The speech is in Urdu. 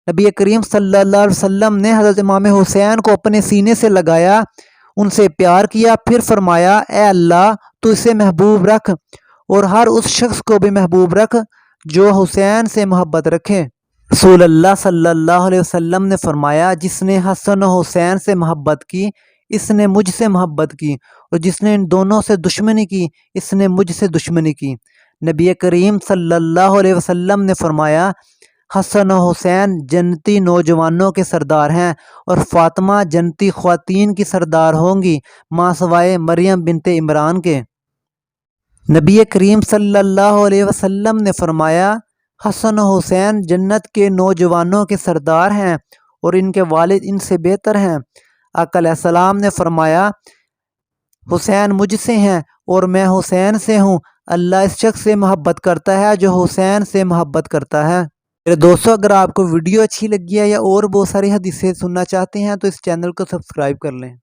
نبی کریم صلی اللہ علیہ وسلم نے حضرت امام حسین کو اپنے سینے سے لگایا، ان سے پیار کیا، پھر فرمایا اے اللہ تو اسے محبوب رکھ اور ہر اس شخص کو بھی محبوب رکھ جو حسین سے محبت رکھے۔ رسول اللہ صلی اللہ علیہ وسلم نے فرمایا جس نے حسن و حسین سے محبت کی اس نے مجھ سے محبت کی، اور جس نے ان دونوں سے دشمنی کی اس نے مجھ سے دشمنی کی۔ نبی کریم صلی اللہ علیہ وسلم نے فرمایا حسن و حسین جنتی نوجوانوں کے سردار ہیں اور فاطمہ جنتی خواتین کی سردار ہوں گی ماں سوائے مریم بنت عمران کے۔ نبی کریم صلی اللہ علیہ وسلم نے فرمایا حسن و حسین جنت کے نوجوانوں کے سردار ہیں اور ان کے والد ان سے بہتر ہیں۔ آقا علیہ السلام نے فرمایا حسین مجھ سے ہیں اور میں حسین سے ہوں، اللہ اس شخص سے محبت کرتا ہے جو حسین سے محبت کرتا ہے۔ میرے دوستو، اگر آپ کو ویڈیو اچھی لگی ہے یا اور بہت ساری حدیثیں سننا چاہتے ہیں تو اس چینل کو سبسکرائب کر لیں۔